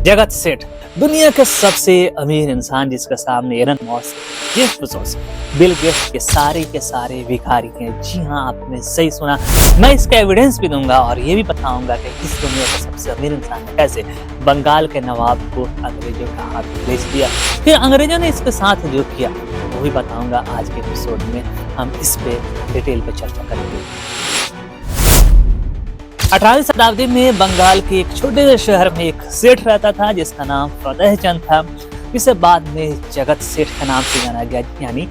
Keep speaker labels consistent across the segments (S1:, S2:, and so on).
S1: जगत सेठ दुनिया के सबसे अमीर इंसान जिसके सामने Elon Musk, Jeff Bezos, Bill Gates के सारे भिखारी हैं। जी हाँ, आपने सही सुना। मैं इसका एविडेंस भी दूंगा और ये भी बताऊंगा कि इस दुनिया का सबसे अमीर इंसान ने कैसे बंगाल के नवाब को अंग्रेजों के हाथ में बेच दिया, फिर अंग्रेजों ने इसके साथ जो किया वो भी बताऊंगा। आज के एपिसोड में हम इस पे डिटेल पे चर्चा करेंगे। 18वीं शताब्दी में बंगाल के एक छोटे से शहर में एक सेठ रहता था जिसका नाम फतेह चंद था, जिसे बाद में जगत सेठ के नाम से जाना गया, यानी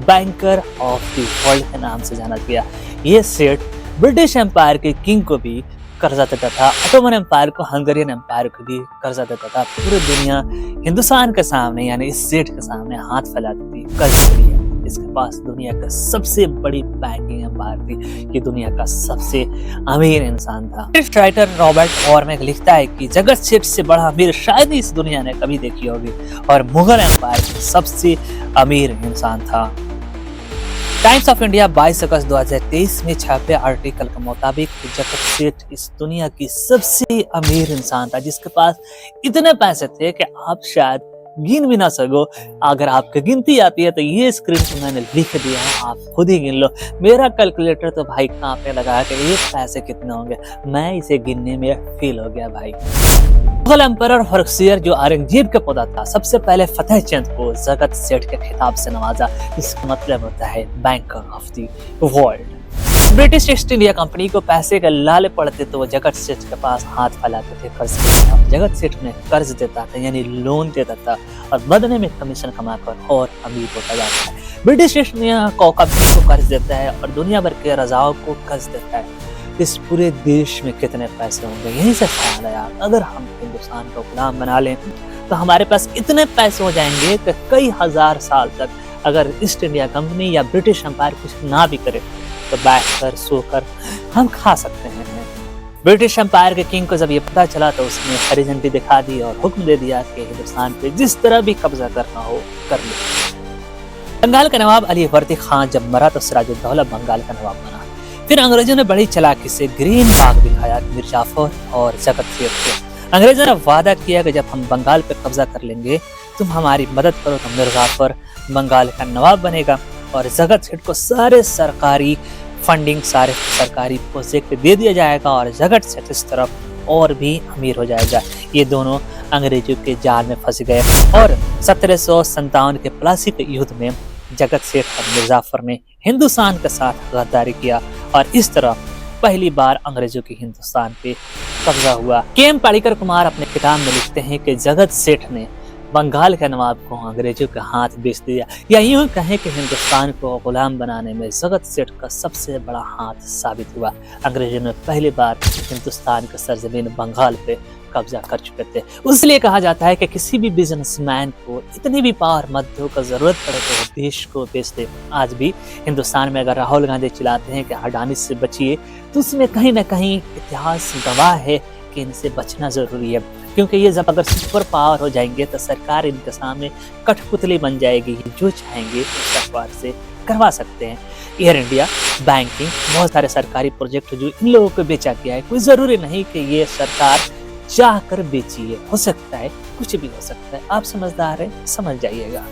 S1: बैंकर ऑफ द वर्ल्ड के नाम से जाना गया। ये सेठ ब्रिटिश एम्पायर के किंग को भी कर्जा देता था, ऑटोमन एम्पायर को, हंगेरियन एम्पायर को भी कर्जा देता था। पूरी दुनिया हिंदुस्तान के सामने यानी इस सेठ के सामने हाथ फैलाती थी, कर्ज के लिए। इसके पास दुनिया का सबसे बड़ी बैंकिंग एम्पायर थी, ये दुनिया का सबसे अमीर इंसान था। ब्रिटिश राइटर रॉबर्ट वॉर्मेक लिखता है कि जगत सेठ से बड़ा अमीर शायद इस दुनिया ने कभी देखी होगी, और मुगल एम्पायर का सबसे अमीर इंसान था। टाइम्स ऑफ इंडिया 22 अगस्त 2023 में छापे आर्टिकल के मुताबिक जगत सेठ इस दुनिया की सबसे अमीर इंसान था, जिसके पास इतने पैसे थे कि आप शायद गिन भी ना सको। अगर आपकी गिनती आती है तो ये स्क्रीन पे मैंने लिख दिया है, आप खुद ही गिन लो। मेरा कैलकुलेटर तो भाई कांपने लगा कि ये पैसे कितने होंगे, मैं इसे गिनने में फेल हो गया भाई। मुगल एम्परर फर्रुखसियर जो औरंगजेब का पोता था, सबसे पहले फतेह चंद को जगत सेठ के खिताब से नवाजा। इसका मतलब होता है banker of the world. British east India company को पैसे का लाले पड़ते तो वो जगत सेठ के पास हाथ फैलाते थे कर्ज के खिलाफ। जगत सेठ में कर्ज देता था यानी लोन देता था और बदले में कमीशन कमाकर और अमीर होता जाता है। ब्रिटिश ईस्ट इंडिया कंपनी को कर्ज देता है और दुनिया भर के राजाओं को कर्ज देता है। इस पूरे देश में कितने पैसे होंगे, यहीं से ख्याल आया अगर हम हिंदुस्तान को गुलाम बना लें तो हमारे पास इतने पैसे हो जाएंगे कि कई हजार साल तक अगर ईस्ट इंडिया कंपनी या ब्रिटिश एम्पायर कुछ ना भी करे तो बैठकर सोकर हम खा सकते हैं। ब्रिटिश एम्पायर के किंग को जब ये पता चला तो उसने हरी झंडी दिखा दी और हुक्म दे दिया कि हिंदुस्तान पे जिस तरह भी कब्जा करना हो कर लो। बंगाल का नवाब अली वर्दी खान जब मरा तो सिराजुद्दौला बंगाल का नवाब बना। फिर अंग्रेजों ने बड़ी चालाकी से ग्रीन बाग दिखाया मीर जाफर और जगत सेठ को। अंग्रेजों ने वादा किया कि जब हम बंगाल पे कब्जा कर लेंगे तुम हमारी मदद करो तो मीर जाफर बंगाल का नवाब बनेगा और जगत सेठ को सारे सरकारी फंडिंग, सारे सरकारी प्रोजेक्ट दे दिया जाएगा और जगत सेठ इस तरफ और भी अमीर हो जाएगा। ये दोनों अंग्रेजों के जाल में फंस गए और 1757 के प्लासी के युद्ध में जगत सेठ और मीर जाफर ने हिंदुस्तान के साथ गद्दारी किया और इस तरह पहली बार अंग्रेजों की हिंदुस्तान पे कब्जा हुआ। के.एम. पाड़िकर कुमार अपने किताब में लिखते हैं कि जगत सेठ ने बंगाल के नवाब को अंग्रेजों के हाथ बेच दिया, या यूं कहें कि हिंदुस्तान को गुलाम बनाने में जगत सेठ का सबसे बड़ा हाथ साबित हुआ। अंग्रेजों ने पहली बार हिंदुस्तान के सरजमीन बंगाल पे कब्जा कर चुके थे। इसलिए कहा जाता है कि किसी भी बिजनेसमैन को इतनी भी पावर मत दो, जरूरत पड़े तो वो देश को बेच दे। आज भी हिंदुस्तान में अगर राहुल गांधी चिल्लाते हैं कि अडानी से बचिए तो उसमें कहीं ना कहीं इतिहास गवाह है कि इनसे बचना जरूरी है, क्योंकि ये जब अगर सुपर पावर हो जाएंगे तो सरकार इनके सामने कठपुतली बन जाएगी। जो चाहेंगे उस अखबार से करवा सकते हैं। एयर इंडिया, बैंकिंग, बहुत सारे सरकारी प्रोजेक्ट जो इन लोगों को बेचा गया है, कोई जरूरी नहीं कि ये सरकार चाह कर बेचिए, हो सकता है कुछ भी हो सकता है। आप समझदार हैं, समझ जाइएगा।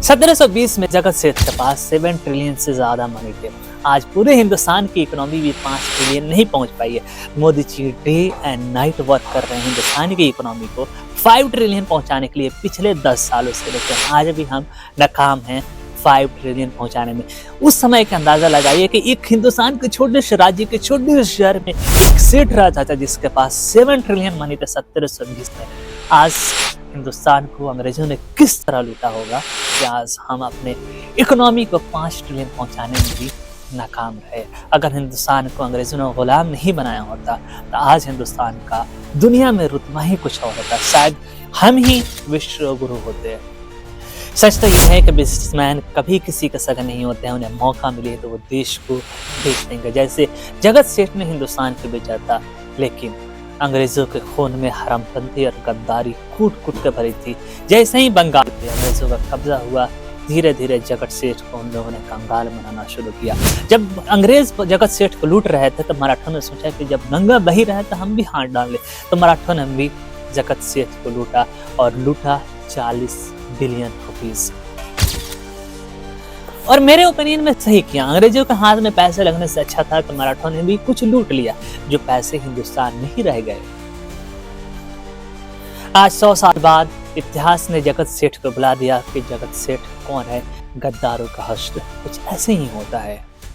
S1: 1720 में जगत सेठ के पास 7 ट्रिलियन से ज्यादा मनी थे। आज पूरे हिंदुस्तान की इकोनॉमी भी 5 ट्रिलियन नहीं पहुंच पाई है। Modi ji day and night work कर रहे हैं हिंदुस्तान की इकोनॉमी को 5 ट्रिलियन पहुंचाने के लिए पिछले 10 सालों से, लेकिन आज भी हम नाकाम हैं 5 ट्रिलियन पहुंचाने में। उस समय का अंदाजा लगाइए कि एक हिंदुस्तान के छोटे से राज्य के छोटे से शहर में एक सेठ रहता था जिसके पास 7 ट्रिलियन मनी थे 1720 में। आज हिंदुस्तान को अंग्रेजों ने किस तरह लूटा होगा कि आज हम अपने इकोनॉमी को 5 ट्रिलियन पहुंचाने में भी नाकाम रहे। अगर हिंदुस्तान को अंग्रेजों ने गुलाम नहीं बनाया होता तो आज हिंदुस्तान का दुनिया में रुतबा ही कुछ और होता, शायद हम ही विश्व गुरु होते। सच तो यह है कि बिजनेसमैन कभी किसी का सगा नहीं होते हैं, उन्हें मौका मिले तो वो देश को बेच देंगे। जैसे जगत सेठ ने हिंदुस्तान को बेचा था, लेकिन अंग्रेजों के खून में हरामपंथी और गद्दारी कूट कूट के भरी थी। जैसे ही बंगाल पे अंग्रेजों का कब्जा हुआ, धीरे धीरे जगत सेठ को उन लोगों ने कंगाल बनाना शुरू किया। जब अंग्रेज जगत सेठ को लूट रहे थे तो मराठों ने सोचा कि जब गंगा बही रहे तो हम भी हाथ डाल ले, तो मराठों ने भी जगत सेठ को लूटा और लूटा 40 बिलियन रुपीस। और मेरे ओपिनियन में सही किया। अंग्रेजों के हाथ में पैसे लगने से अच्छा था कि मराठों ने भी कुछ लूट लिया, जो पैसे हिंदुस्तान में ही रह गए। आज 100 साल बाद इतिहास ने जगत सेठ को बुला दिया कि जगत सेठ कौन है। गद्दारों का हश्र कुछ ऐसे ही होता है।